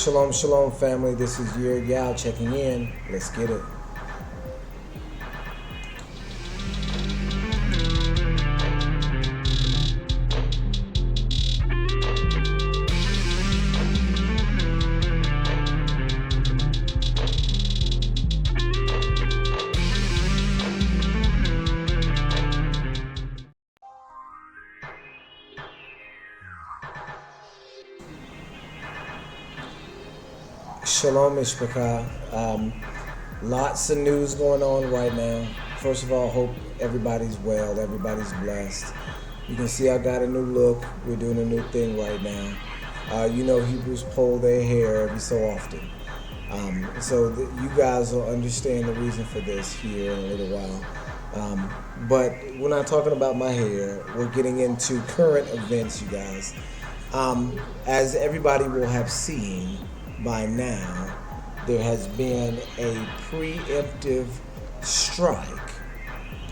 Shalom, shalom, family. This is your Yao checking in. Let's get it. Shalom, Ishbaka. Lots of news going on right now. First of all, hope everybody's well, everybody's blessed. You can see I got a new look. We're doing a new thing right now. Hebrews pull their hair every so often. You guys will understand the reason for this here in a little while. But we're not talking about my hair. We're getting into current events, you guys. As everybody will have seen by now, there has been a preemptive strike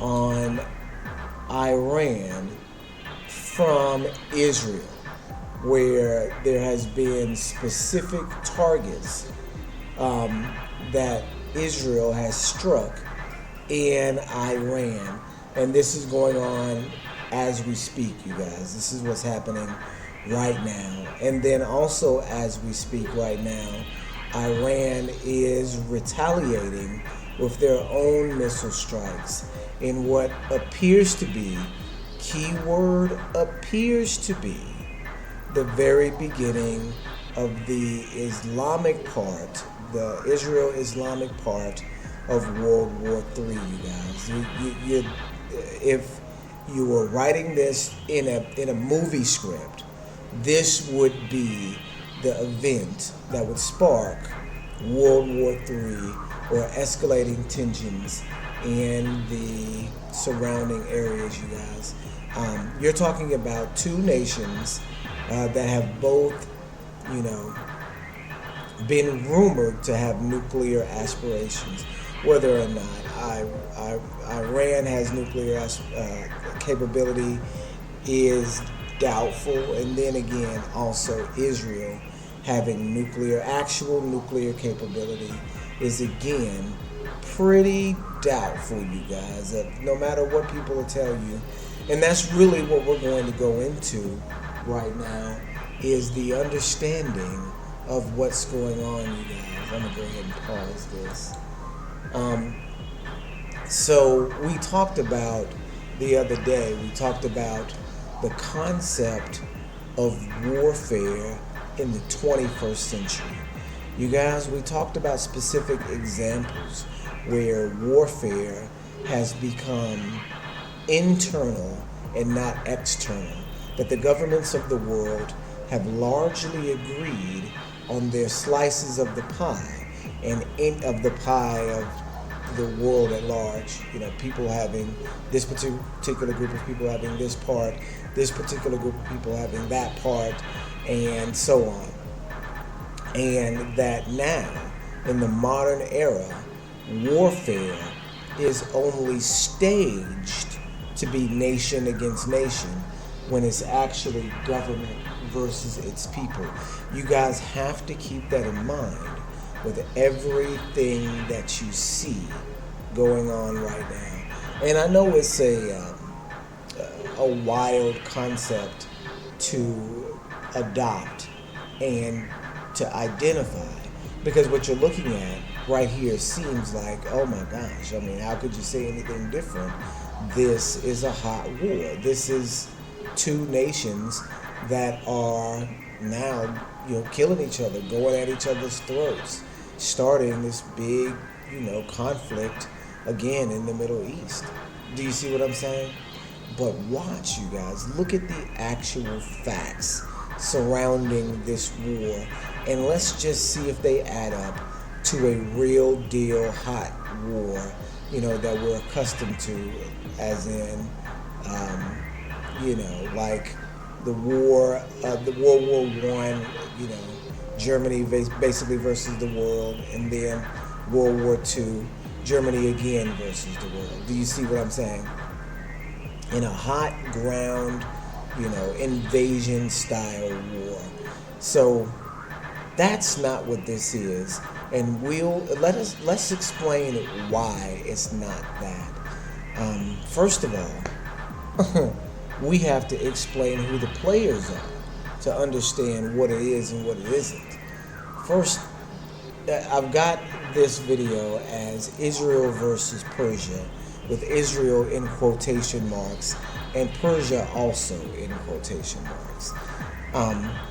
on Iran from Israel, where there has been specific targets that Israel has struck in Iran. And this is going on as we speak, you guys. This is what's happening right now. And then also as we speak right now, Iran is retaliating with their own missile strikes in what appears to be, keyword appears to be, the very beginning of the Islamic part, the Israel-Islamic part of World War III, you guys. If you were writing this in a movie script, this would be the event that would spark World War III or escalating tensions in the surrounding areas, you guys. You're talking about two nations that have both, been rumored to have nuclear aspirations. Whether or not Iran has nuclear capability is doubtful, and then again also Israel having actual nuclear capability is again pretty doubtful, you guys, no matter what people will tell you. And that's really what we're going to go into right now, is the understanding of what's going on, you guys. I'm gonna go ahead and pause this. So we talked about the other day, the concept of warfare in the 21st century. You guys, we talked about specific examples where warfare has become internal and not external, that the governments of the world have largely agreed on their slices of the pie, and of the pie of the world at large. People having this particular group of people having this part, this particular group of people having that part, and so on. And that now, in the modern era, warfare is only staged to be nation against nation, when it's actually government versus its people. You guys have to keep that in mind with everything that you see going on right now. And I know it's a wild concept to adopt and to identify, because what you're looking at right here seems like, oh my gosh, how could you say anything different? This is a hot war. This is two nations that are now, killing each other, going at each other's throats, starting this big, conflict again in the Middle East. Do you see what I'm saying? But watch, you guys, look at the actual facts surrounding this war, and let's just see if they add up to a real deal hot war, that we're accustomed to, as in, like the war, the World War I, Germany basically versus the world, and then World War II, Germany again versus the world. Do you see what I'm saying? In a hot ground, invasion style war. So That's not what this is, and let's explain why it's not that. First of all, we have to explain who the players are to understand what it is and what it isn't. First, I've got this video as Israel versus Persia, with Israel in quotation marks and Persia also in quotation marks.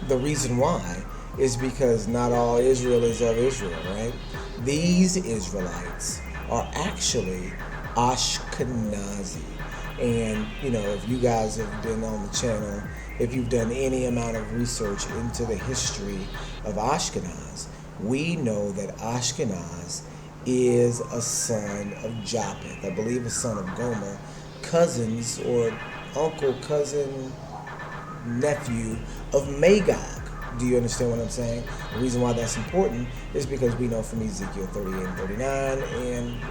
The reason why is because not all Israel is of Israel, right? These Israelites are actually Ashkenazi. And, if you guys have been on the channel, if you've done any amount of research into the history of Ashkenaz, we know that Ashkenaz is a son of Japheth, I believe a son of Gomer, cousins or uncle, cousin, nephew of Magog. Do you understand what I'm saying? The reason why that's important is because we know from Ezekiel 38 and 39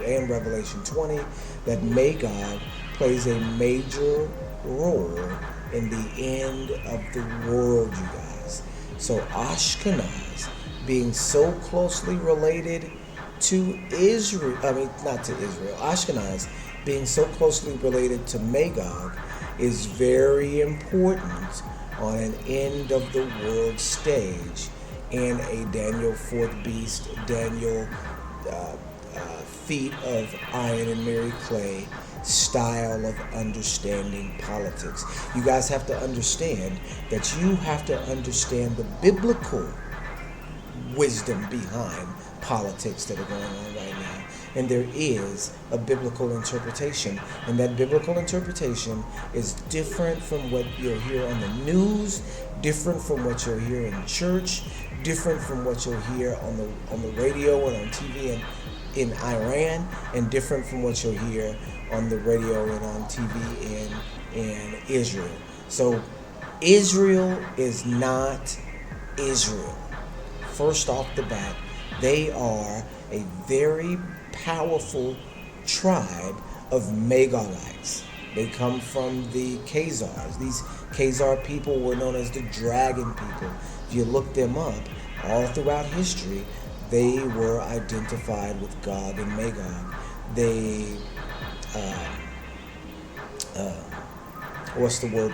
and Revelation 20 that Magog plays a major role in the end of the world, you guys. So Ashkenaz being so closely related to Israel, not to Israel, Ashkenaz being so closely related to Magog is very important on an end of the world stage in a Daniel fourth beast, Daniel feet of iron and Mary clay style of understanding politics. You guys have to understand that you have to understand the biblical wisdom behind politics that are going on right now. And there is a biblical interpretation. And that biblical interpretation is different from what you'll hear on the news, different from what you'll hear in church, different from what you'll hear on the radio and on TV in Iran, and different from what you'll hear on the radio and on TV in Israel. So Israel is not Israel. First off the bat, they are a very powerful tribe of Magogites. They come from the Khazars. These Khazar people were known as the dragon people. If you look them up, all throughout history, they were identified with Gog and Magog. They,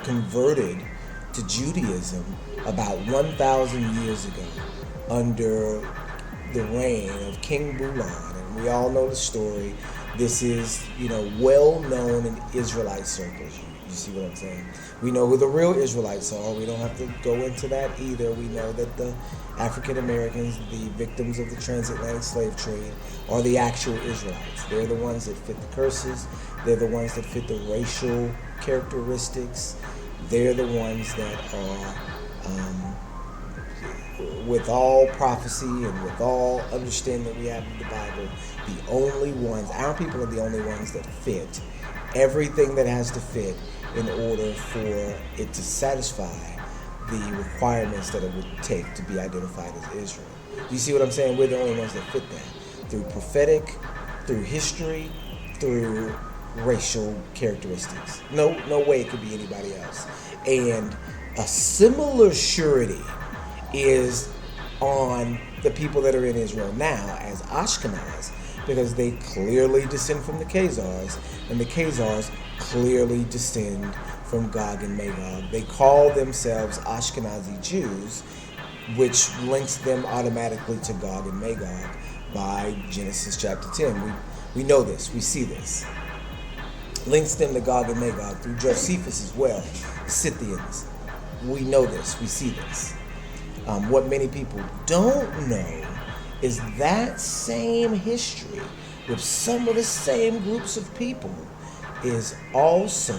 converted to Judaism about 1,000 years ago under the reign of King Bulan, and we all know the story. This is, well known in Israelite circles. You see what I'm saying? We know who the real Israelites are. We don't have to go into that either. We know that the African Americans, the victims of the transatlantic slave trade, are the actual Israelites. They're the ones that fit the curses. They're the ones that fit the racial characteristics. They're the ones that are, with all prophecy and with all understanding that we have in the Bible, the only ones, our people are the only ones that fit everything that has to fit in order for it to satisfy the requirements that it would take to be identified as Israel. You see what I'm saying? We're the only ones that fit that. Through prophetic, through history, through racial characteristics. No way it could be anybody else. And a similar surety is on the people that are in Israel now as Ashkenaz, because they clearly descend from the Khazars, and the Khazars clearly descend from Gog and Magog. They call themselves Ashkenazi Jews, which links them automatically to Gog and Magog by Genesis chapter 10. We know this, we see this. Links them to Gog and Magog through Josephus as well, Scythians. We know this, we see this. What many people don't know is that same history with some of the same groups of people is also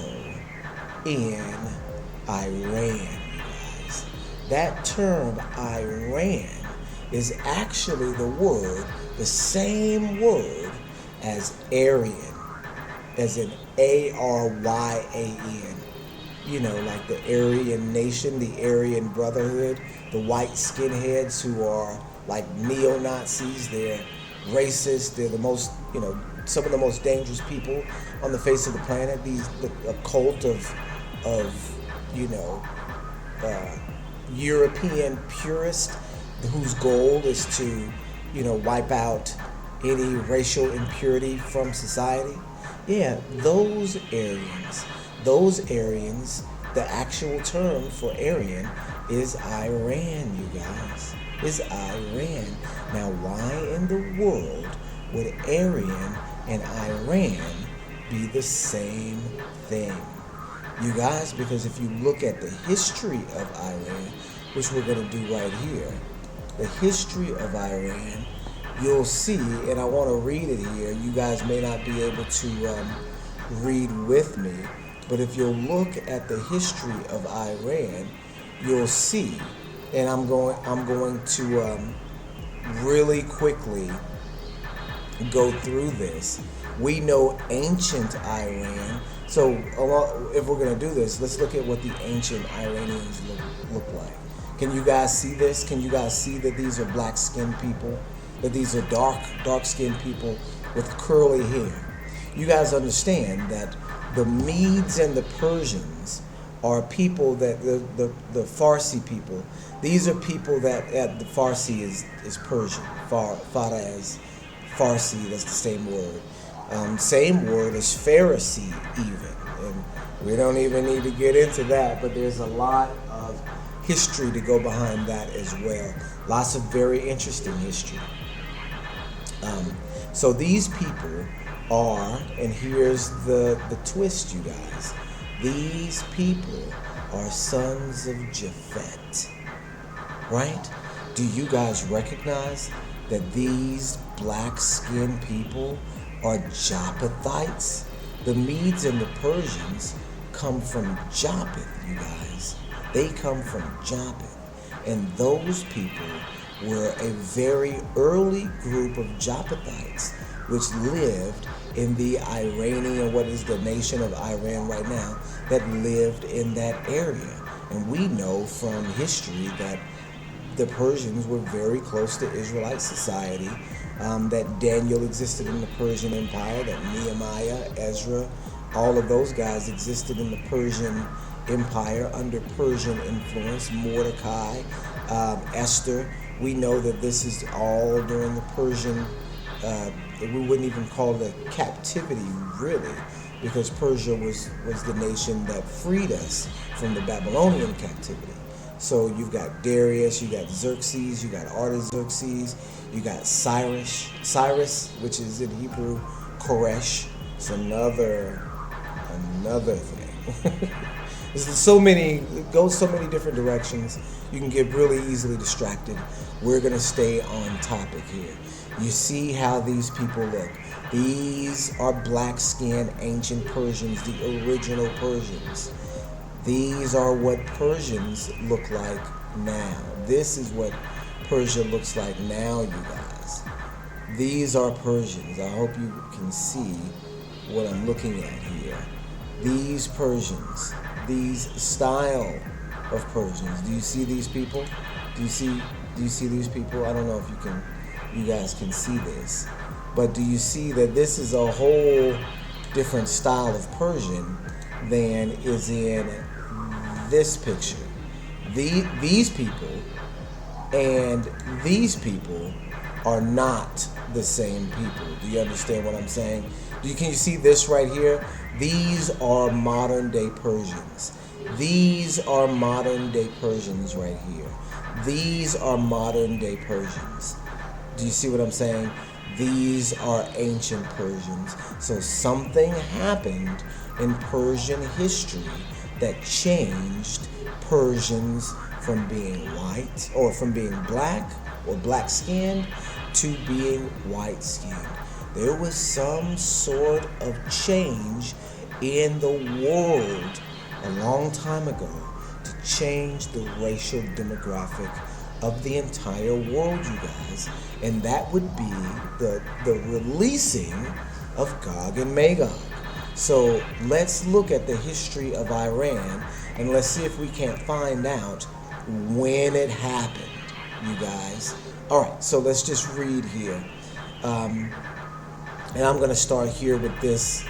in Iran, you guys. That term Iran is actually the same word as Aryan, as in Aryan. Like the Aryan nation, the Aryan Brotherhood, the white skinheads who are like neo-Nazis. They're racist. They're the most, some of the most dangerous people on the face of the planet. A cult of European purist whose goal is to, wipe out any racial impurity from society. Yeah, those Aryans, the actual term for Aryan is Iran, you guys. Is Iran. Now, why in the world would Aryan and Iran be the same thing? You guys, because if you look at the history of Iran, which we're going to do right here, the history of Iran, you'll see, and I want to read it here. You guys may not be able to read with me, but if you'll look at the history of Iran, you'll see, and I'm going to really quickly go through this. We know ancient Iran. So if we're going to do this, let's look at what the ancient Iranians look like. Can you guys see this? Can you guys see that these are black-skinned people? That these are dark-skinned people with curly hair? You guys understand that the Medes and the Persians are people that the Farsi people. These are people that the Farsi is Persian. Faraz, Farsi, that's the same word. Same word as Pharisee even. And we don't even need to get into that, but there's a lot of history to go behind that as well. Lots of very interesting history. So these people are, and here's the twist, you guys. These people are sons of Japhet, right? Do you guys recognize that these black-skinned people are Japhethites? The Medes and the Persians come from Japheth, you guys. They come from Japheth. And those people were a very early group of Japhethites which lived in the Iranian, what is the nation of Iran right now, that lived in that area. And we know from history that the Persians were very close to Israelite society, that Daniel existed in the Persian Empire, that Nehemiah, Ezra, all of those guys existed in the Persian Empire under Persian influence, Mordecai, Esther. We know that this is all during the Persian, we wouldn't even call it a captivity really, because Persia was the nation that freed us from the Babylonian captivity. So you've got Darius, you got Xerxes, you got Artaxerxes, you got Cyrus, which is in Hebrew Koresh. It's another thing. There's so many, it goes so many different directions. You can get really easily distracted. We're going to stay on topic here. You see how these people look. These are black-skinned ancient Persians, the original Persians. These are what Persians look like now. This is what Persia looks like now, you guys. These are Persians. I hope you can see what I'm looking at here. These Persians, these style of Persians. Do you see these people? Do you see these people? I don't know if you guys can see this, but do you see that this is a whole different style of Persian than is in this picture? These people and these people are not the same people. Do you understand what I'm saying? Can you see this right here? These are modern day Persians. These are modern day Persians right here. These are modern day Persians. Do you see what I'm saying? These are ancient Persians. So something happened in Persian history that changed Persians from being white, or from being black or black-skinned, to being white-skinned. There was some sort of change in the world a long time ago to change the racial demographic of the entire world, you guys. And that would be the releasing of Gog and Magog. So let's look at the history of Iran, and let's see if we can't find out when it happened, you guys. All right, so let's just read here. And I'm going to start here with this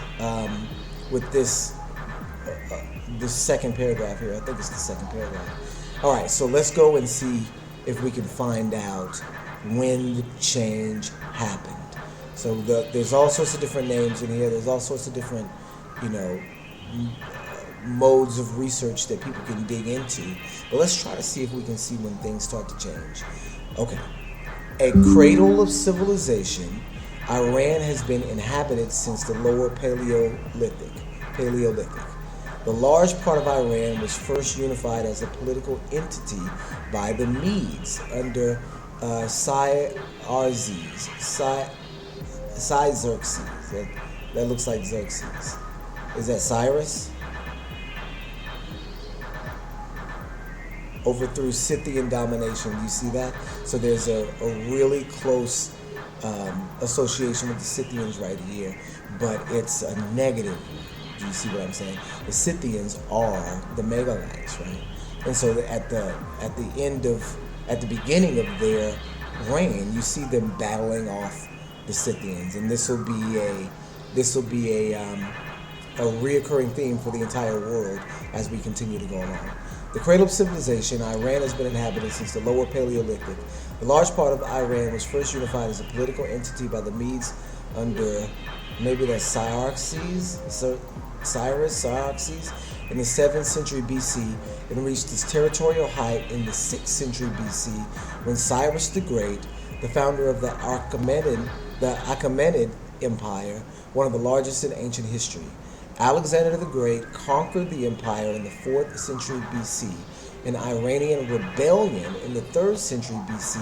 second paragraph here. I think it's the second paragraph. All right, so let's go and see if we can find out when the change happened. So there's all sorts of different names in here. There's all sorts of different, you know, modes of research that people can dig into. But let's try to see if we can see when things start to change. Okay. A cradle of civilization, Iran has been inhabited since the lower Paleolithic. The large part of Iran was first unified as a political entity by the Medes under Xerxes. That looks like Xerxes. Is that Cyrus? Overthrew Scythian domination. Do you see that? So there's a really close association with the Scythians right here, but it's a negative. Do you see what I'm saying? The Scythians are the Magogites, right? And so at the beginning of their reign, you see them battling off the Scythians, and this will be a reoccurring theme for the entire world as we continue to go along. The cradle of civilization, Iran has been inhabited since the lower Paleolithic. The large part of Iran was first unified as a political entity by the Medes under, maybe that's Cyrus, in the 7th century BC, and reached its territorial height in the 6th century BC when Cyrus the Great, the founder of the Achaemenid Empire, one of the largest in ancient history. Alexander the Great conquered the empire in the 4th century BC. An Iranian rebellion in the 3rd century BC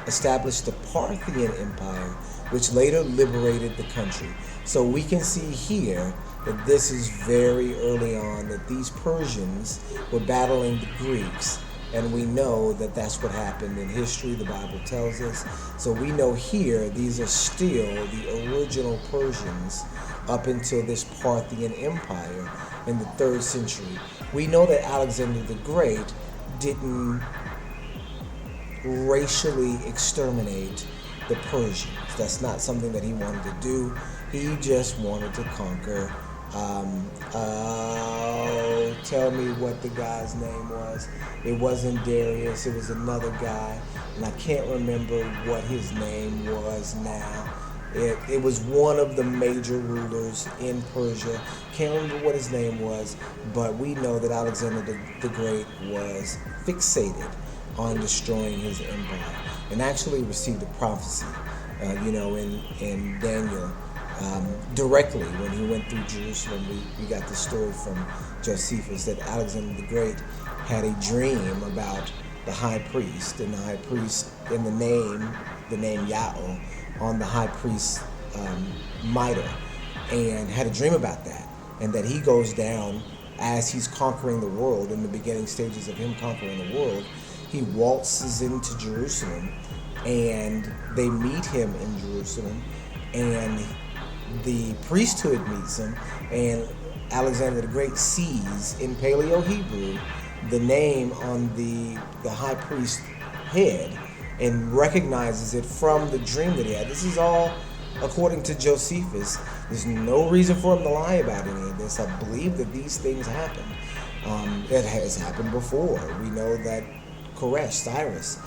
established the Parthian Empire, which later liberated the country. So we can see here that this is very early on, that these Persians were battling the Greeks, and we know that that's what happened in history. The Bible tells us. So we know here these are still the original Persians up until this Parthian Empire in the 3rd century. We know that Alexander the Great didn't racially exterminate the Persians. That's not something that he wanted to do. He just wanted to conquer. Tell me what the guy's name was. It wasn't Darius, it was another guy, and I can't remember what his name was now. It was one of the major rulers in Persia. Can't remember what his name was, but we know that Alexander the Great was fixated on destroying his empire and actually received a prophecy, in Daniel. Directly when he went through Jerusalem, we got the story from Josephus that Alexander the Great had a dream about the high priest, and the high priest in the name Yahweh on the high priest's mitre, and had a dream about that, and that he goes down as he's conquering the world. In the beginning stages of him conquering the world, he waltzes into Jerusalem, and they meet him in Jerusalem, and the priesthood meets him, and Alexander the Great sees in Paleo-Hebrew the name on the high priest's head and recognizes it from the dream that he had. This is all according to Josephus. There's no reason for him to lie about any of this. I believe that these things happened. It has happened before. We know that Cyrus,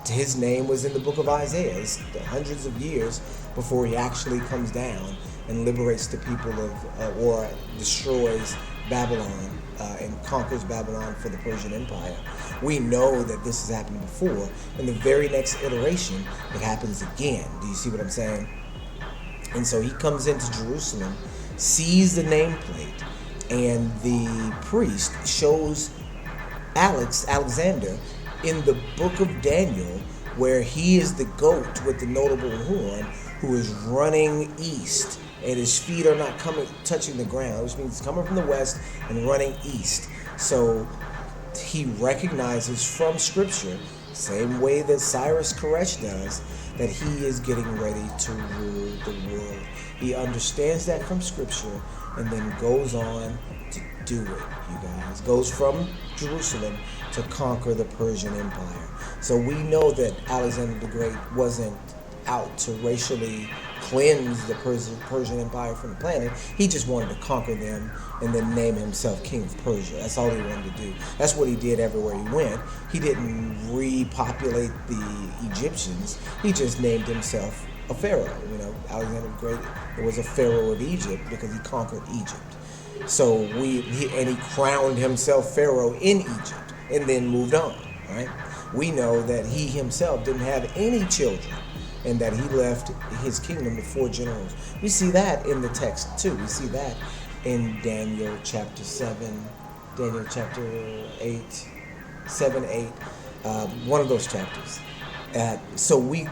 his name was in the book of Isaiah. It's hundreds of years before he actually comes down and liberates the people of, or destroys Babylon and conquers Babylon for the Persian Empire. We know that this has happened before. In the very next iteration, it happens again. Do you see what I'm saying? And so he comes into Jerusalem, sees the nameplate, and the priest shows Alexander in the book of Daniel, where he is the goat with the notable horn who is running east, and his feet are not touching the ground, which means he's coming from the west and running east. So he recognizes from Scripture, same way that Cyrus Koresh does, that he is getting ready to rule the world. He understands that from Scripture and then goes on to do it, you guys. Goes from Jerusalem to conquer the Persian Empire. So we know that Alexander the Great wasn't out to racially cleanse the Persian Empire from the planet. He just wanted to conquer them and then name himself King of Persia. That's all he wanted to do. That's what he did everywhere he went. He didn't repopulate the Egyptians. He just named himself a pharaoh. Alexander the Great was a pharaoh of Egypt because he conquered Egypt. So he crowned himself pharaoh in Egypt and then moved on. Right? We know that he himself didn't have any children and that he left his kingdom to 4 generals. We see that in the text too. We see that in Daniel chapter 7, Daniel chapter 8, 7, 8, one of those chapters. So we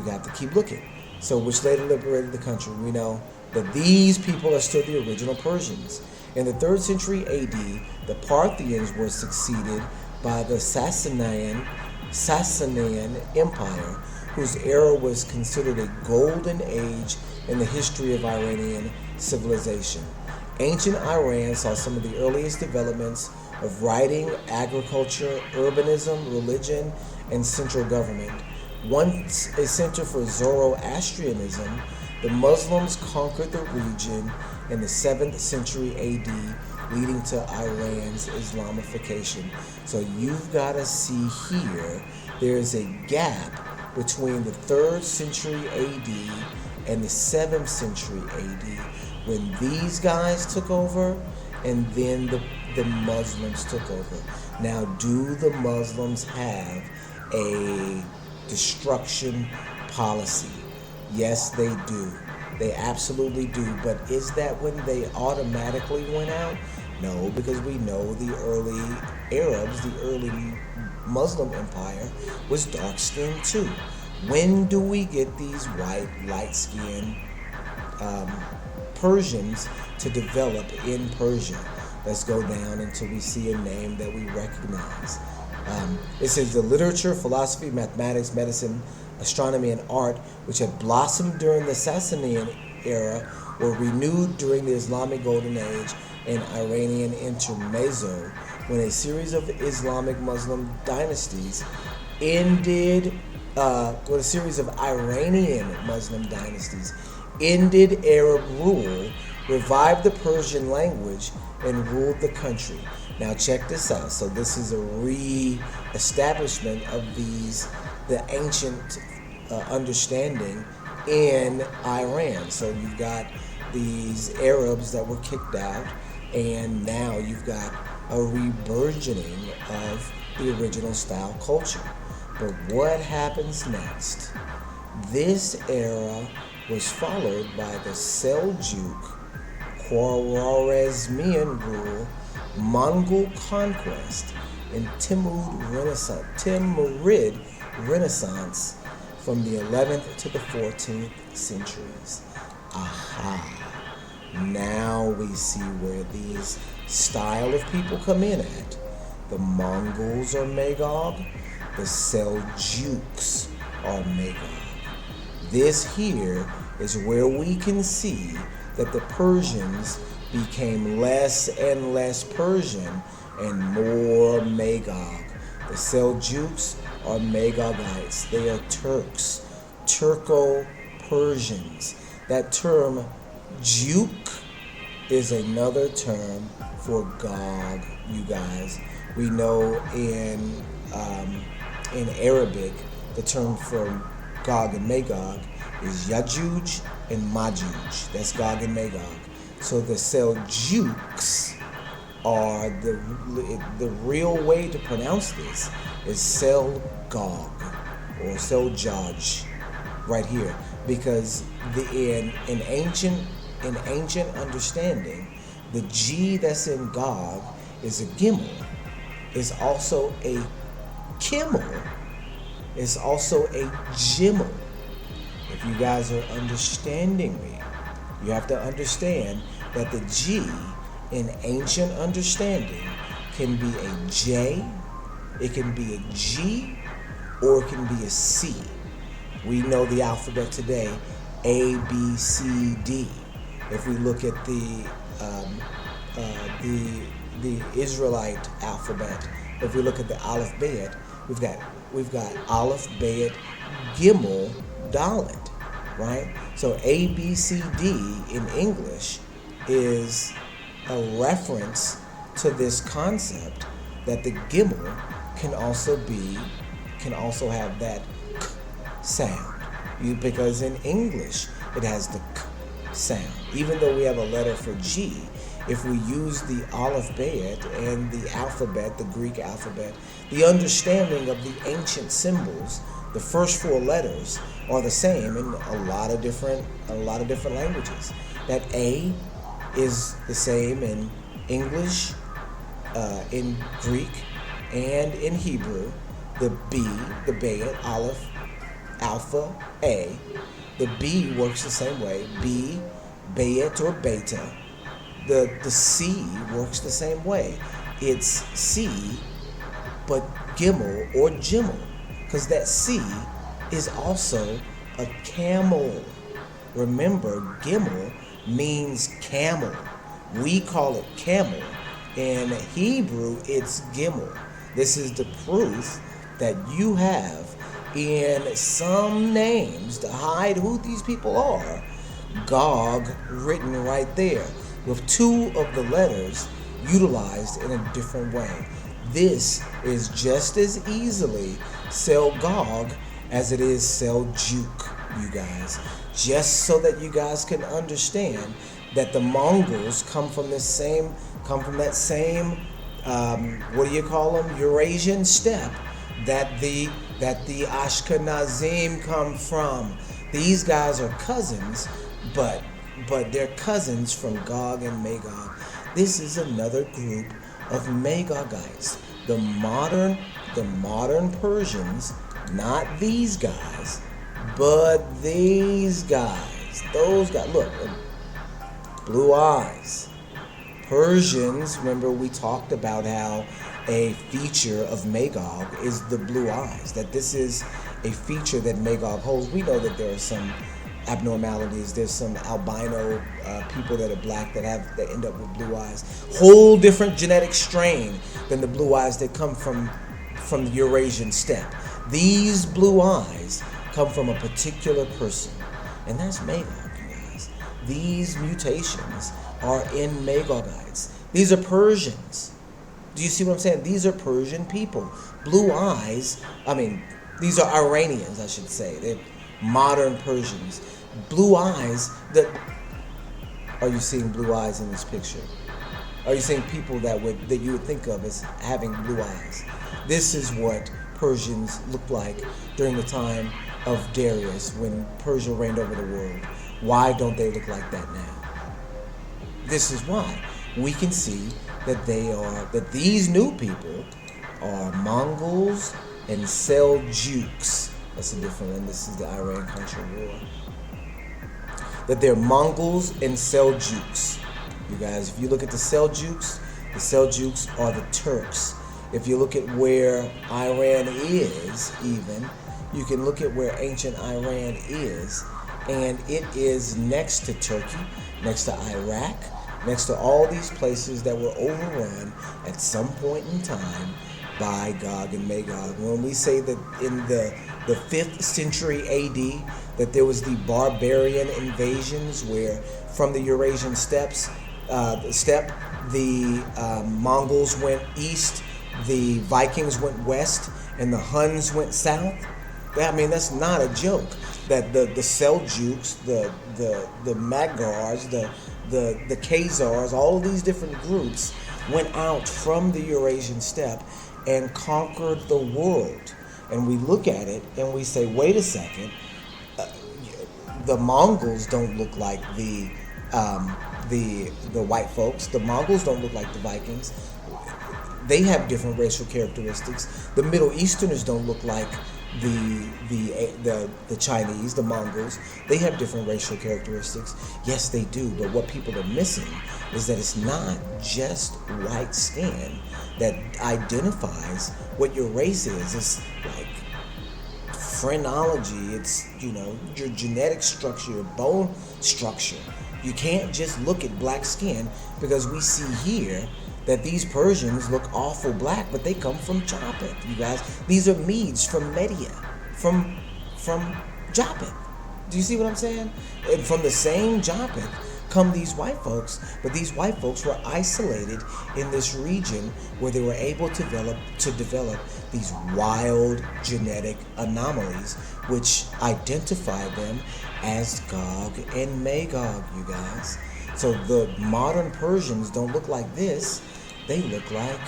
got to keep looking. So which later liberated the country. We know that these people are still the original Persians. In the 3rd century AD, the Parthians were succeeded by the Sasanian Empire, whose era was considered a golden age in the history of Iranian civilization. Ancient Iran saw some of the earliest developments of writing, agriculture, urbanism, religion, and central government. Once a center for Zoroastrianism, the Muslims conquered the region in the 7th century AD, leading to Iran's Islamification. So you've got to see here, there's a gap between the 3rd century AD and the 7th century AD, when these guys took over and then the Muslims took over. Now, do the Muslims have a destruction policy? Yes, they do. They absolutely do. But is that when they automatically went out? No, because we know the early Arabs, the early Muslim empire was dark-skinned too. When do we get these white, light-skinned Persians to develop in Persia? Let's go down until we see a name that we recognize. It says the literature, philosophy, mathematics, medicine, astronomy, and art, which had blossomed during the Sasanian era, were renewed during the Islamic Golden Age and Iranian intermezzo, when a series of Islamic Muslim dynasties ended. When a series of Iranian Muslim dynasties ended Arab rule, revived the Persian language, and ruled the country. Now check this out. So this is a re-establishment of the ancient understanding in Iran. So you've got these Arabs that were kicked out, and now you've got a reburgeoning of the original style culture. But what happens next? This era was followed by the Seljuk, Khwarezmian rule, Mongol conquest, and Timurid Renaissance from the 11th to the 14th centuries. Aha! Now we see where these style of people come in at. The Mongols are Magog, the Seljuks are Magog. This here is where we can see that the Persians became less and less Persian and more Magog. The Seljuks are Magogites. They are Turks, Turco-Persians. That term Juk is another term for Gog, you guys. We know in Arabic, the term for Gog and Magog is Yajuj and Majuj. That's Gog and Magog. So the Seljuks are the real way to pronounce this is Selgog or Seljaj right here, because in ancient understanding, the G that's in Gog is a Gimel, is also a Kimmel, is also a Jimmel. If you guys are understanding me, you have to understand that the G in ancient understanding can be a J, it can be a G, or it can be a C. We know the alphabet today, A, B, C, D. If we look at the Israelite alphabet, if we look at the Aleph Bet, we've got Aleph Bet, Gimel, Dalet, right? So A, B, C, D in English is a reference to this concept that the gimel can also have that k sound. Because in English it has the k sound. Even though we have a letter for G, if we use the Aleph Bet and the alphabet, the Greek alphabet, the understanding of the ancient symbols, the first four letters are the same in a lot of different languages. That A is the same in English, in Greek, and in Hebrew. The B, the Bet, Aleph, Alpha, A. The B works the same way. B, Bet or Beta. The C works the same way. It's C, but Gimel or Jimel, because that C is also a camel. Remember, Gimel means camel. We call it camel. In Hebrew, it's Gimel. This is the proof that you have in some names to hide who these people are, Gog written right there, with two of the letters utilized in a different way. This is just as easily Gog as it is Seljuk, you guys. Just so that you guys can understand that the Mongols come from that same, what do you call them? Eurasian steppe that the Ashkenazim come from. These guys are cousins, but they're cousins from Gog and Magog. This is another group of Magogites. The modern Persians, not these guys, but these guys. Those guys. Look, blue eyes. Persians, remember we talked about how a feature of Magog is the blue eyes, that this is a feature that Magog holds. We know that there are some abnormalities. There's some albino people that are black that end up with blue eyes. Whole different genetic strain than the blue eyes that come from the Eurasian steppe. These blue eyes come from a particular person, and that's Magog, you guys. These mutations are in Magogites. These are Persians. Do you see what I'm saying? These are Persian people. Blue eyes, these are Iranians, I should say. They're modern Persians. Blue eyes, are you seeing blue eyes in this picture? Are you seeing people that you would think of as having blue eyes? This is what Persians looked like during the time of Darius, when Persia reigned over the world. Why don't they look like that now? This is why. We can see that these new people are Mongols and Seljuks. That's a different one. This is the Iran-Contra war. That they're Mongols and Seljuks. You guys, if you look at the Seljuks are the Turks. If you look at where Iran is, even, you can look at where ancient Iran is, and it is next to Turkey, next to Iraq, next to all these places that were overrun at some point in time by Gog and Magog. When we say that in the 5th century AD, that there was the barbarian invasions where from the Eurasian steppe, the Mongols went east, the Vikings went west, and the Huns went south. That's not a joke. That the Seljuks, the Magyars, the Khazars, all of these different groups went out from the Eurasian steppe and conquered the world. And we look at it and we say, wait a second, the Mongols don't look like the white folks. The Mongols don't look like the Vikings. They have different racial characteristics. The Middle Easterners don't look like the Chinese, the Mongols. They have different racial characteristics. Yes, they do. But what people are missing is that it's not just white skin that identifies what your race is. It's like phrenology. It's, your genetic structure, your bone structure. You can't just look at black skin, because we see here that these Persians look awful black, but they come from Chapet, you guys. These are Medes from Media, from Japheth. Do you see what I'm saying? And from the same Japheth come these white folks, but these white folks were isolated in this region where they were able to develop these wild genetic anomalies, which identify them as Gog and Magog, you guys. So the modern Persians don't look like this. They look like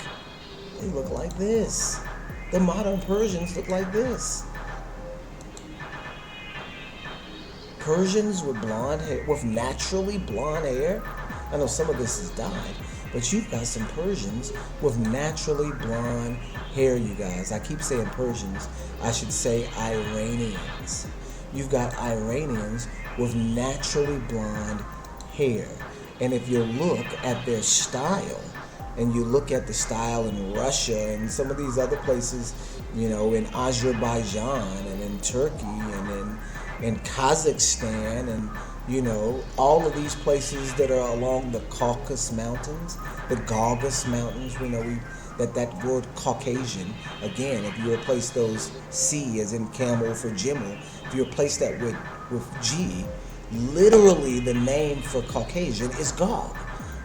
this. The modern Persians look like this. Persians with blonde hair, with naturally blonde hair. I know some of this has died, but you've got some Persians with naturally blonde hair, you guys. I keep saying Persians. I should say Iranians. You've got Iranians with naturally blonde hair. And if you look at their style, and you look at the style in Russia and some of these other places, in Azerbaijan and in Turkey and in Kazakhstan and, all of these places that are along the Caucasus Mountains, the Caucasus Mountains, that word Caucasian, again, if you replace those C as in camel for Jimmel, if you replace that with G, literally the name for Caucasian is Gog.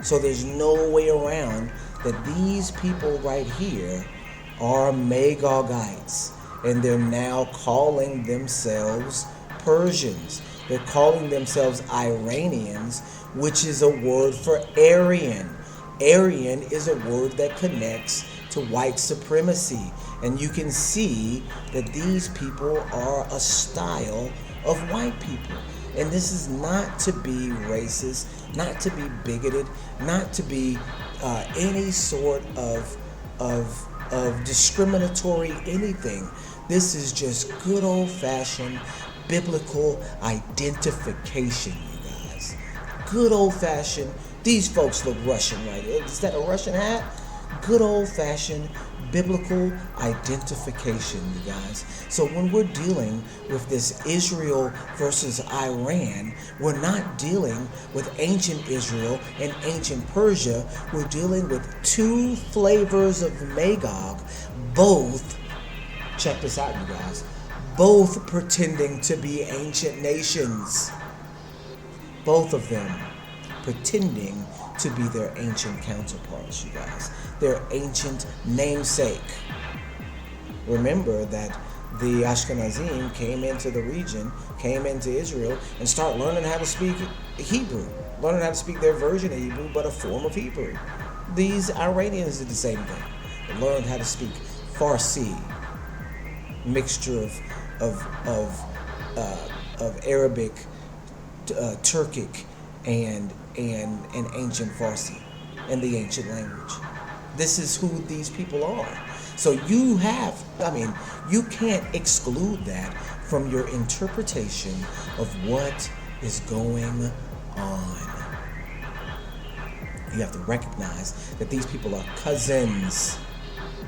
So there's no way around that these people right here are Magogites, and they're now calling themselves Persians. They're calling themselves Iranians, which is a word for Aryan. Aryan is a word that connects to white supremacy. And you can see that these people are a style of white people. And this is not to be racist, not to be bigoted, not to be any sort of discriminatory anything. This is just good old-fashioned biblical identification, you guys. Good old-fashioned. These folks look Russian, right? Is that a Russian hat? Good old-fashioned biblical identification, you guys. So when we're dealing with this Israel versus Iran, we're not dealing with ancient Israel and ancient Persia. We're dealing with two flavors of Magog, both, check this out, you guys, both pretending to be ancient nations. Both of them pretending to be their ancient counterparts, you guys. Their ancient namesake. Remember that the Ashkenazim came into the region, came into Israel, and start learning how to speak Hebrew. Learning how to speak their version of Hebrew, but a form of Hebrew. These Iranians did the same thing. They learned how to speak Farsi, mixture of Arabic, Turkic, and ancient Farsi, and the ancient language. This is who these people are. So you can't exclude that from your interpretation of what is going on. You have to recognize that these people are cousins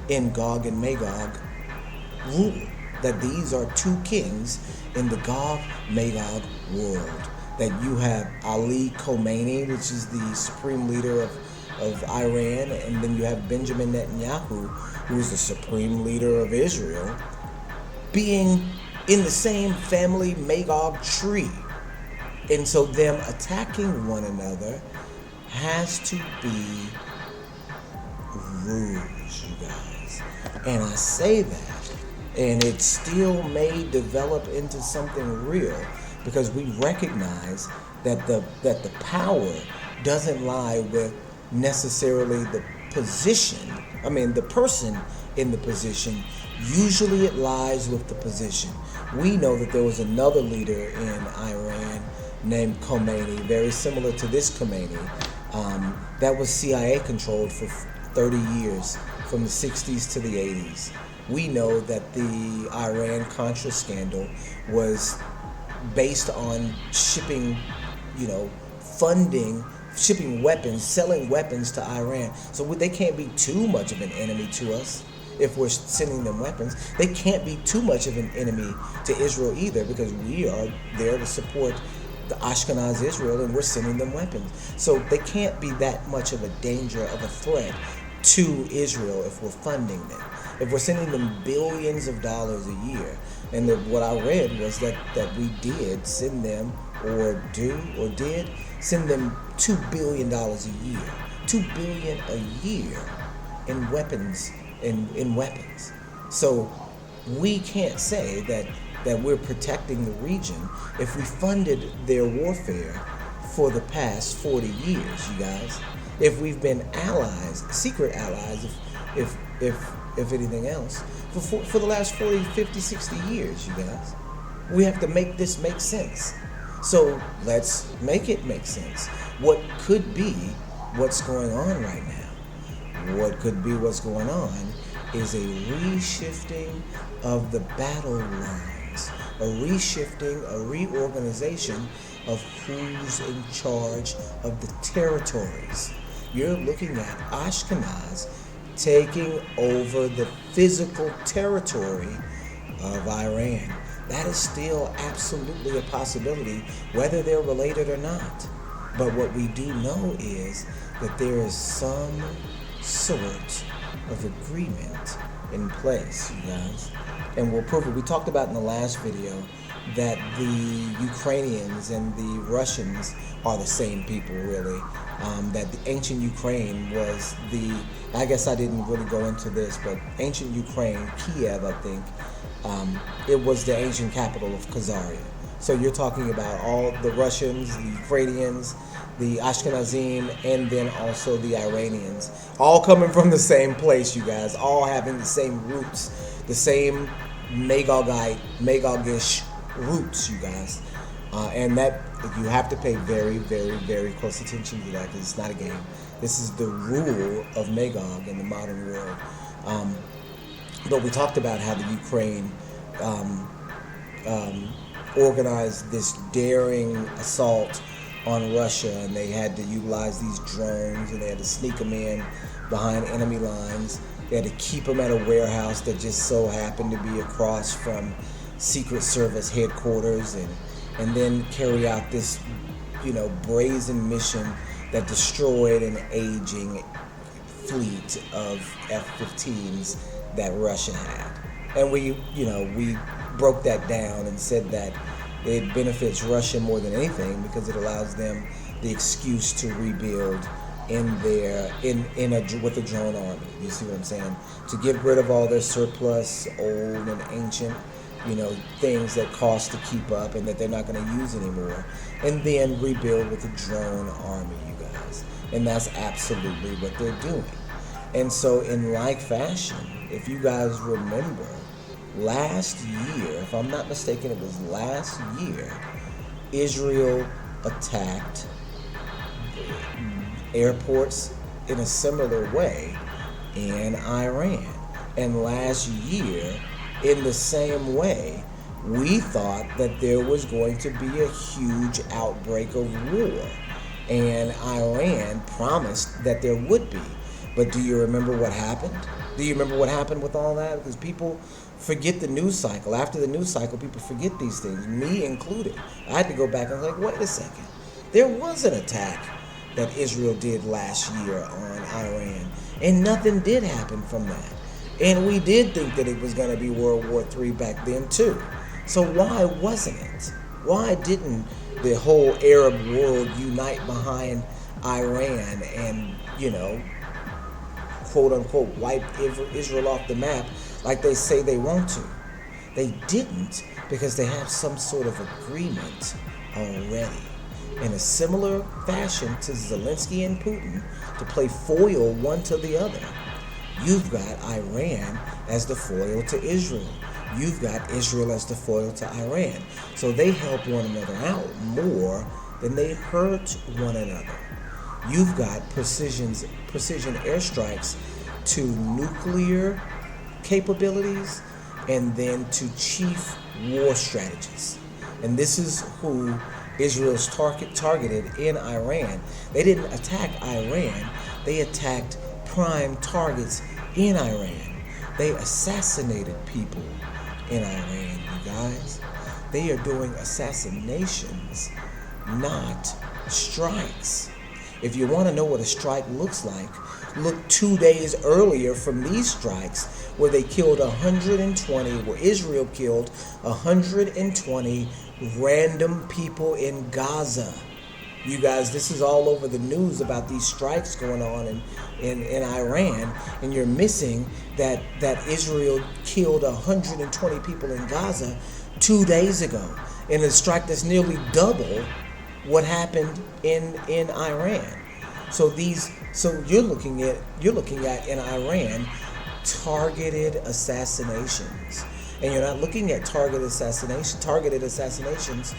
in Gog and Magog rule. That these are two kings in the Gog-Magog world. That you have Ali Khomeini, which is the supreme leader of Iran, and then you have Benjamin Netanyahu, who is the supreme leader of Israel, being in the same family Magog tree. And so them attacking one another has to be ruse, you guys. And I say that, and it still may develop into something real, because we recognize that the power doesn't lie with necessarily the position. The person in the position. Usually it lies with the position. We know that there was another leader in Iran named Khomeini, very similar to this Khomeini, that was CIA controlled for 30 years, from the 60s to the 80s. We know that the Iran-Contra scandal was based on shipping, shipping weapons, selling weapons to Iran. So they can't be too much of an enemy to us if we're sending them weapons. They can't be too much of an enemy to Israel either, because we are there to support the Ashkenaz Israel and we're sending them weapons. So they can't be that much of a danger, of a threat to Israel if we're funding them. If we're sending them billions of dollars a year, And what I read was that we did send them, or did send them $2 billion a year, $2 billion a year in weapons, in weapons. So we can't say that we're protecting the region if we funded their warfare for the past 40 years, you guys. If we've been allies, secret allies, if anything else, for the last 40, 50, 60 years, you guys. We have to make this make sense. So let's make it make sense. What could be what's going on right now? What could be what's going on is a reshifting of the battle lines, a reshifting, a reorganization of who's in charge of the territories. You're looking at Ashkenaz taking over the physical territory of Iran. That is still absolutely a possibility, whether they're related or not. But what we do know is that there is some sort of agreement in place, you guys. And we'll prove it. We talked about in the last video that the Ukrainians and the Russians are the same people, really. That the ancient Ukraine was I guess I didn't really go into this, but ancient Ukraine, Kiev, I think, it was the ancient capital of Khazaria. So you're talking about all the Russians, the Ukrainians, the Ashkenazim, and then also the Iranians, all coming from the same place, you guys, all having the same roots, the same Magogish roots, you guys. And that you have to pay very, very, very close attention to that, because it's not a game. This is the rule of Magog in the modern world. But we talked about how the Ukraine organized this daring assault on Russia, and they had to utilize these drones, and they had to sneak them in behind enemy lines. They had to keep them at a warehouse that just so happened to be across from Secret Service headquarters, and then carry out this, brazen mission that destroyed an aging fleet of F-15s that Russia had. And we broke that down and said that it benefits Russia more than anything because it allows them the excuse to rebuild with a drone army. You see what I'm saying? To get rid of all their surplus, old and ancient, things that cost to keep up and that they're not going to use anymore, and then rebuild with a drone army, you guys. And that's absolutely what they're doing. And so in like fashion, if you guys remember, last year, if I'm not mistaken, it was last year, Israel attacked airports in a similar way in Iran. And last year, in the same way, we thought that there was going to be a huge outbreak of war. And Iran promised that there would be. But do you remember what happened? Do you remember what happened with all that? Because people forget the news cycle. After the news cycle, people forget these things, me included. I had to go back and wait a second. There was an attack that Israel did last year on Iran, and nothing did happen from that. And we did think that it was going to be World War III back then too. So why wasn't it? Why didn't the whole Arab world unite behind Iran and, quote unquote, wipe Israel off the map like they say they want to? They didn't, because they have some sort of agreement already. In a similar fashion to Zelensky and Putin, to play foil one to the other. You've got Iran as the foil to Israel. You've got Israel as the foil to Iran. So they help one another out more than they hurt one another. You've got precision airstrikes to nuclear capabilities and then to chief war strategists. And this is who Israel's targeted in Iran. They didn't attack Iran. They attacked prime targets in Iran. They assassinated people in Iran, you guys. They are doing assassinations, not strikes. If you want to know what a strike looks like, look 2 days earlier from these strikes where they killed 120, where Israel killed 120 random people in Gaza. You guys, this is all over the news about these strikes going on in Iran, and you're missing that Israel killed 120 people in Gaza 2 days ago, in a strike that's nearly double what happened in Iran. So you're looking at in Iran targeted assassinations, and you're not looking at targeted assassinations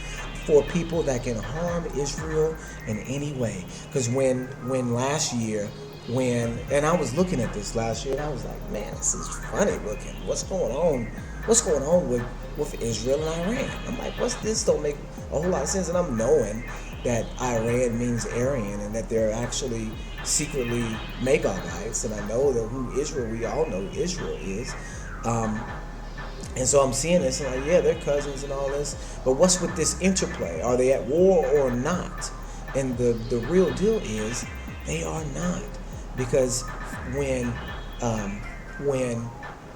for people that can harm Israel in any way. Because when last year, and I was looking at this last year, and I was like, man, this is funny looking. What's going on? What's going on with Israel and Iran? I'm like, this don't make a whole lot of sense. And I'm knowing that Iran means Aryan, and that they're actually secretly Magogites, and I know that we all know who Israel is. And so I'm seeing this, and like, yeah, they're cousins and all this. But what's with this interplay? Are they at war or not? And the real deal is they are not, because when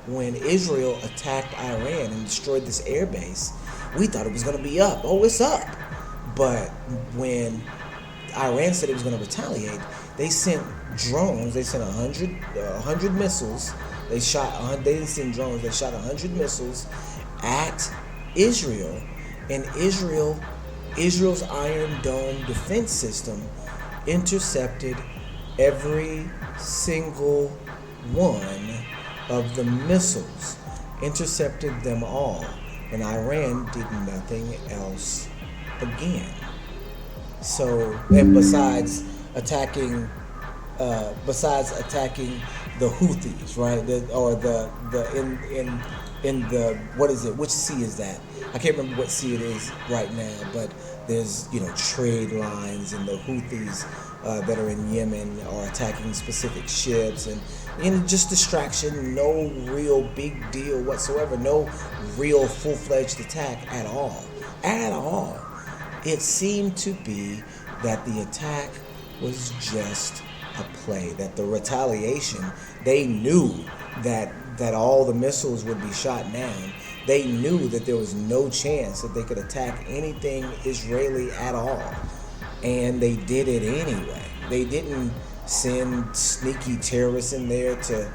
Israel attacked Iran and destroyed this air base, we thought it was going to be up. Oh, it's up. But when Iran said it was going to retaliate, they sent drones. They sent 100 missiles. They didn't send drones. They shot 100 missiles at Israel, and Israel's Iron Dome defense system intercepted every single one of the missiles, intercepted them all, and Iran did nothing else again. So, and besides attacking the Houthis, right? In the what is it? Which sea is that? I can't remember what sea it is right now, but there's trade lines, and the Houthis that are in Yemen are attacking specific ships, and just distraction. No real big deal whatsoever. No real full-fledged attack at all. At all. It seemed to be that the attack was just a play, that the retaliation, they knew that all the missiles would be shot down. They knew that there was no chance that they could attack anything Israeli at all, and they did it anyway. They didn't send sneaky terrorists in there to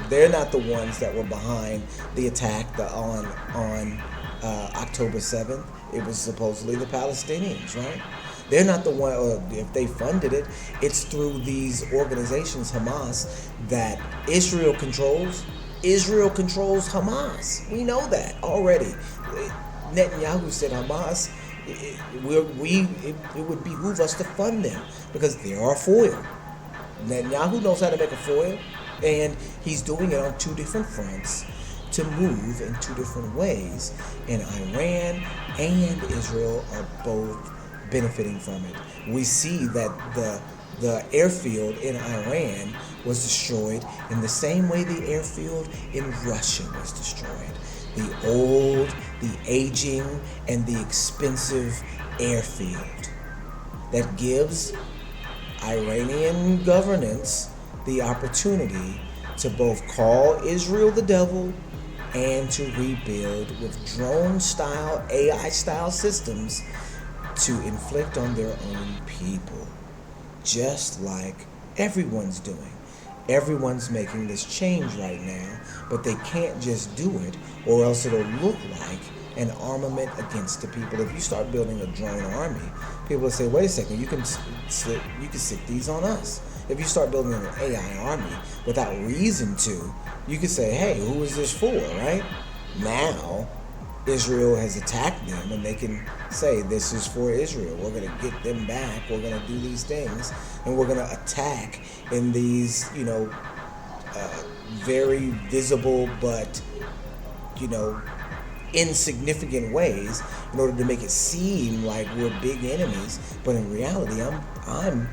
they're not the ones that were behind the attack on October 7th. It was supposedly the Palestinians, right? They're not the one, or if they funded it, it's through these organizations, Hamas, that Israel controls. Israel controls Hamas. We know that already. Netanyahu said Hamas, it would behoove us to fund them because they are a foil. Netanyahu knows how to make a foil, and he's doing it on two different fronts to move in two different ways. And Iran and Israel are both benefiting from it. We see that the airfield in Iran was destroyed in the same way the airfield in Russia was destroyed. The old, the aging, and the expensive airfield that gives Iranian governance the opportunity to both call Israel the devil and to rebuild with drone-style, AI-style systems to inflict on their own people, just like everyone's doing. Everyone's making this change right now, but they can't just do it, or else it'll look like an armament against the people. If you start building a drone army, people will say, wait a second, you can stick these on us. If you start building an AI army without reason to, you could say, hey, who is this for, right? Now, Israel has attacked them, and they can say, this is for Israel. We're going to get them back. We're going to do these things, and we're going to attack in these, very visible but, insignificant ways in order to make it seem like we're big enemies. But in reality, I'm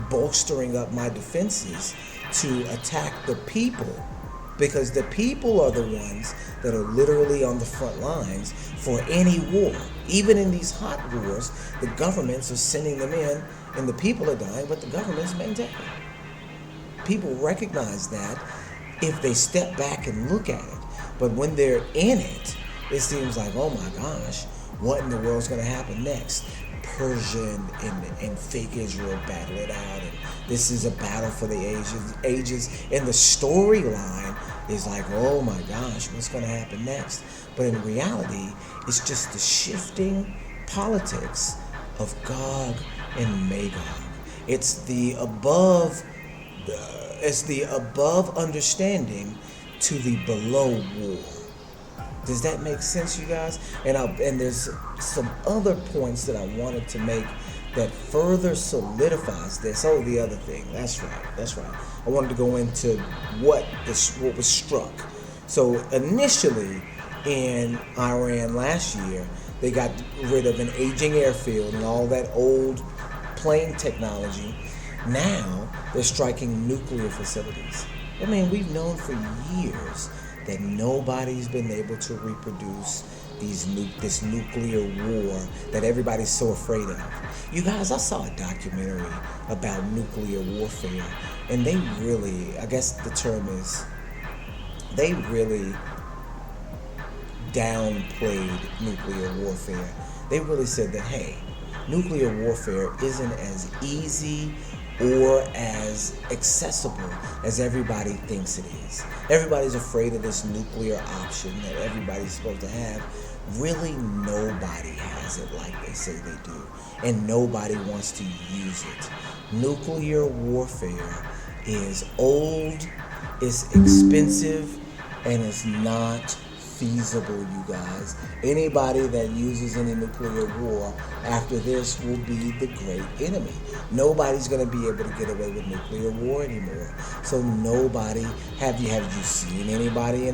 bolstering up my defenses to attack the people because the people are the ones that are literally on the front lines for any war. Even in these hot wars, the governments are sending them in, and the people are dying, but the government's maintaining. People recognize that if they step back and look at it. But when they're in it, it seems like, oh my gosh, what in the world's going to happen next? Persia and fake Israel battle it out, and this is a battle for the ages. And the storyline is like, oh my gosh, what's going to happen next? But in reality, it's just the shifting politics of Gog and Magog. It's the above understanding to the below war. Does that make sense, you guys? And there's some other points that I wanted to make that further solidifies this. Oh, the other thing. That's right. I wanted to go into what was struck. So initially in Iran last year, they got rid of an aging airfield and all that old plane technology. Now they're striking nuclear facilities. I mean, we've known for years that nobody's been able to reproduce this nuclear war that everybody's so afraid of. You guys, I saw a documentary about nuclear warfare, and they really, I guess the term is, they really downplayed nuclear warfare. They really said that, hey, nuclear warfare isn't as easy or as accessible as everybody thinks it is. Everybody's afraid of this nuclear option that everybody's supposed to have. Really, nobody has it like they say they do, and nobody wants to use it. Nuclear warfare is old, it's expensive, and it's not feasible, you guys. Anybody that uses any nuclear war after this will be the great enemy. Nobody's going to be able to get away with nuclear war anymore. So nobody, have you seen anybody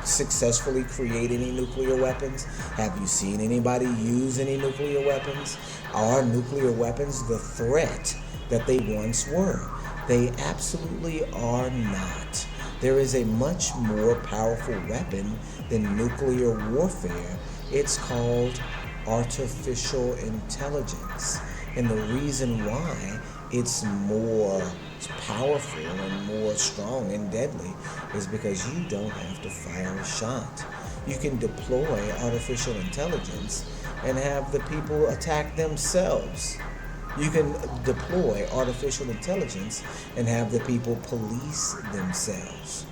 successfully create any nuclear weapons? Have you seen anybody use any nuclear weapons? Are nuclear weapons the threat that they once were? They absolutely are not. There is a much more powerful weapon than nuclear warfare. It's called artificial intelligence. And the reason why it's more powerful and more strong and deadly is because you don't have to fire a shot. You can deploy artificial intelligence and have the people attack themselves. You can deploy artificial intelligence and have the people police themselves.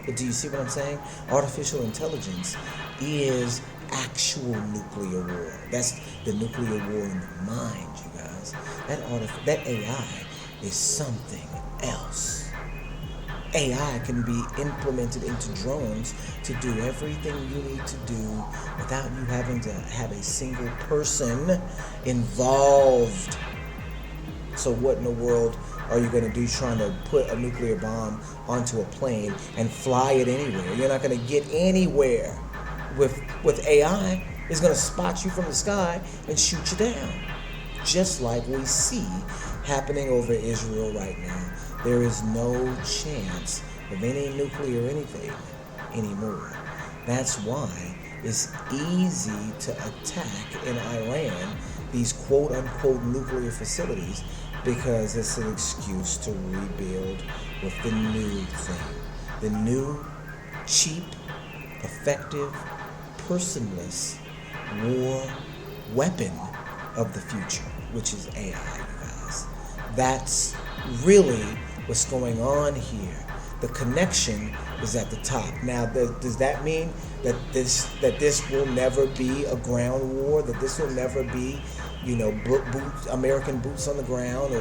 But do you see what I'm saying? Artificial intelligence is actual nuclear war. That's the nuclear war in the mind, you guys. That AI is something else. AI can be implemented into drones to do everything you need to do without you having to have a single person involved. So what in the world are you going to do trying to put a nuclear bomb onto a plane and fly it anywhere? You're not going to get anywhere. With AI, it's going to spot you from the sky and shoot you down. Just like we see happening over Israel right now. There is no chance of any nuclear anything anymore. That's why it's easy to attack in Iran these quote-unquote nuclear facilities, because it's an excuse to rebuild with the new thing. The new, cheap, effective, personless war weapon of the future, which is AI, you guys. That's really what's going on here. The connection is at the top. Now, does that mean that this will never be a ground war? That this will never be, American boots on the ground,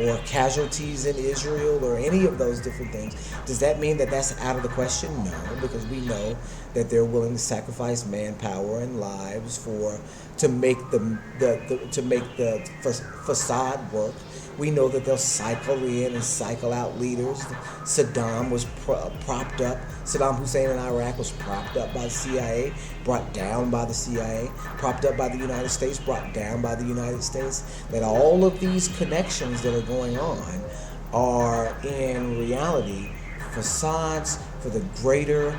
or casualties in Israel, or any of those different things? Does that mean that that's out of the question? No, because we know that they're willing to sacrifice manpower and lives to make the facade work. We know that they'll cycle in and cycle out leaders. Saddam was propped up. Saddam Hussein in Iraq was propped up by the CIA, brought down by the CIA, propped up by the United States, brought down by the United States. That all of these connections that are going on are in reality facades for the greater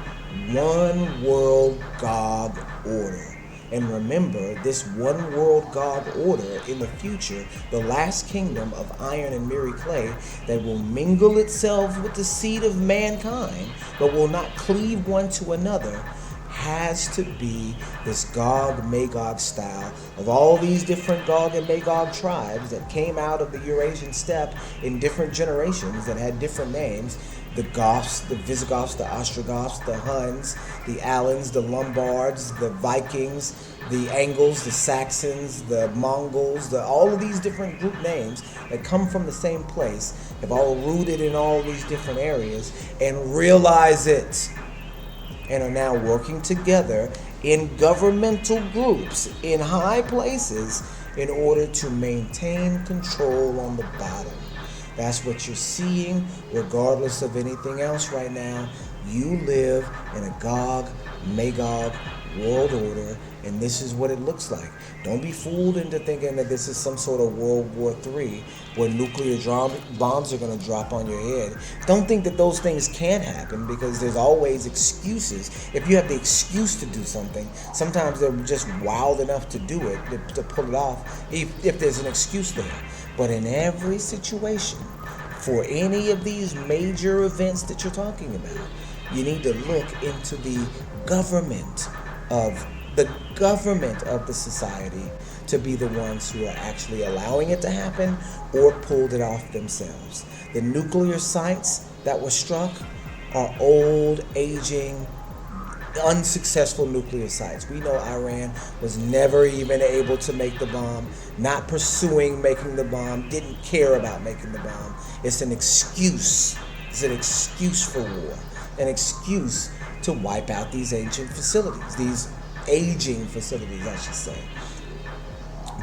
one world Gog order. And remember, this one world Gog order in the future, the last kingdom of iron and mirror clay that will mingle itself with the seed of mankind, but will not cleave one to another, has to be this Gog Magog style of all these different Gog and Magog tribes that came out of the Eurasian steppe in different generations that had different names. The Goths, the Visigoths, the Ostrogoths, the Huns, the Alans, the Lombards, the Vikings, the Angles, the Saxons, the Mongols, all of these different group names that come from the same place have all rooted in all these different areas and realize it, and are now working together in governmental groups in high places in order to maintain control on the bottom. That's what you're seeing regardless of anything else right now. You live in a Gog, Magog world order, and this is what it looks like. Don't be fooled into thinking that this is some sort of World War III where nuclear bombs are going to drop on your head. Don't think that those things can't happen, because there's always excuses. If you have the excuse to do something, sometimes they're just wild enough to do it, to pull it off, if there's an excuse there. But in every situation, for any of these major events that you're talking about, you need to look into the government of the society to be the ones who are actually allowing it to happen or pulled it off themselves. The nuclear sites that were struck are old, aging, unsuccessful nuclear sites. We know Iran was never even able to make the bomb, not pursuing making the bomb, didn't care about making the bomb. It's an excuse. It's an excuse for war, an excuse to wipe out these ancient facilities, these aging facilities, I should say.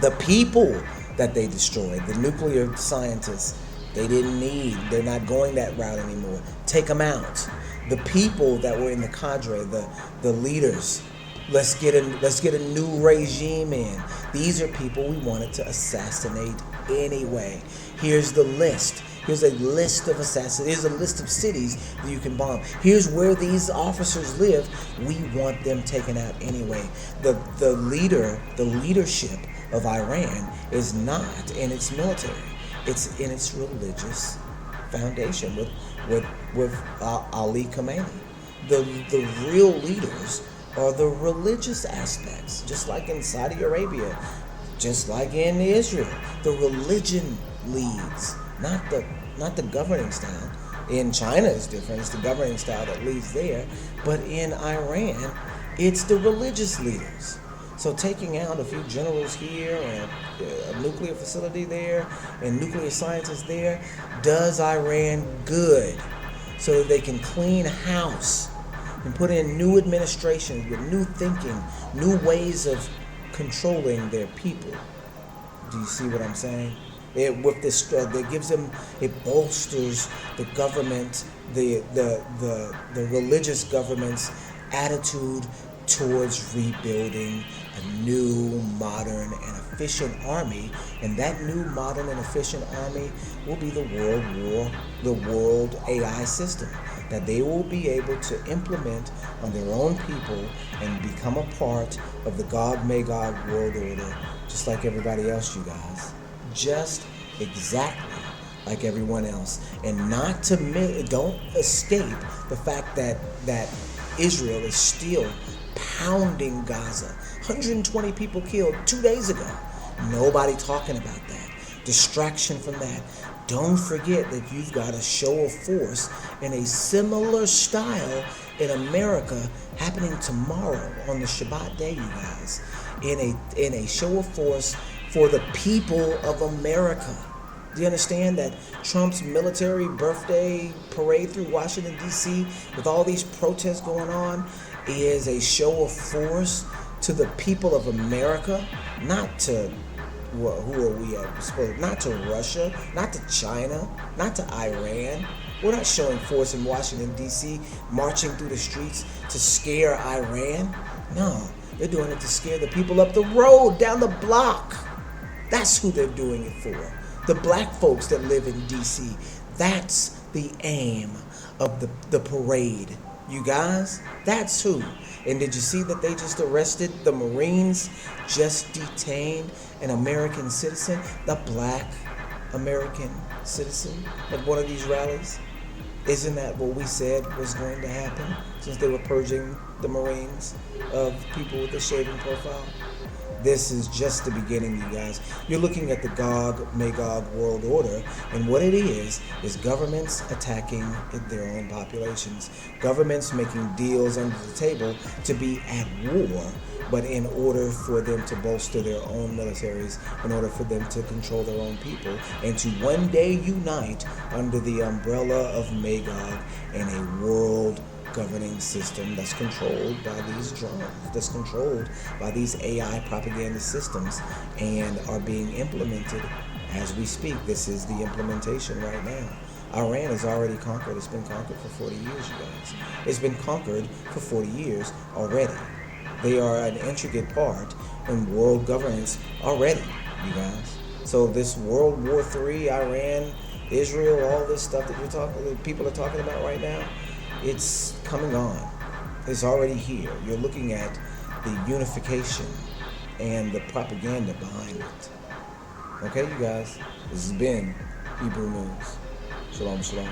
The people that they destroyed, the nuclear scientists, they didn't need. They're not going that route anymore. Take them out. The people that were in the cadre, the leaders, let's get a new regime in. These are people we wanted to assassinate anyway. Here's the list. Here's a list of assassins. Here's a list of cities that you can bomb. Here's where these officers live. We want them taken out anyway. The leadership of Iran is not in its military. It's in its religious foundation with Ali Khamenei. The real leaders are the religious aspects, just like in Saudi Arabia, just like in Israel. The religion leads, not the governing style. In China it's different. It's the governing style that leads there. But in Iran, it's the religious leaders. So taking out a few generals here and a nuclear facility there and nuclear scientists there does Iran good, so that they can clean house and put in new administrations with new thinking, new ways of controlling their people. Do you see what I'm saying? With this, that gives them, it bolsters the government, the religious government's attitude towards rebuilding a new, modern, and efficient army. And that new, modern, and efficient army will be the world AI system that they will be able to implement on their own people and become a part of the Gog-Magog world order, just like everybody else, you guys. Just exactly like everyone else. And don't escape the fact that Israel is still pounding Gaza. 120 people killed 2 days ago. Nobody talking about that. Distraction from that. Don't forget that you've got a show of force in a similar style in America happening tomorrow on the Shabbat day, you guys. In a show of force for the people of America. Do you understand that Trump's military birthday parade through Washington, D.C., with all these protests going on, is a show of force to the people of America, not to, who are we supposed, not to Russia, not to China, not to Iran. We're not showing force in Washington, D.C., marching through the streets to scare Iran. No, they're doing it to scare the people up the road, down the block. That's who they're doing it for. The black folks that live in D.C. That's the aim of the parade You guys, that's who. And did you see that they just arrested the Marines, just detained an American citizen, the black American citizen at one of these rallies? Isn't that what we said was going to happen since they were purging the Marines of people with a shaven profile? This is just the beginning, you guys. You're looking at the Magog world order, and what it is governments attacking their own populations. Governments making deals under the table to be at war, but in order for them to bolster their own militaries, in order for them to control their own people, and to one day unite under the umbrella of Magog in a world governing system that's controlled by these drones, that's controlled by these AI propaganda systems, and are being implemented as we speak. This is the implementation right now. Iran is already conquered. It's been conquered for 40 years, you guys. It's been conquered for 40 years already. They are an intricate part in world governance already, you guys. So this World War III, Iran, Israel, all this stuff that people are talking about right now, it's coming on. It's already here. You're looking at the unification and the propaganda behind it. Okay, you guys? This has been Hebrew News. Shalom, shalom.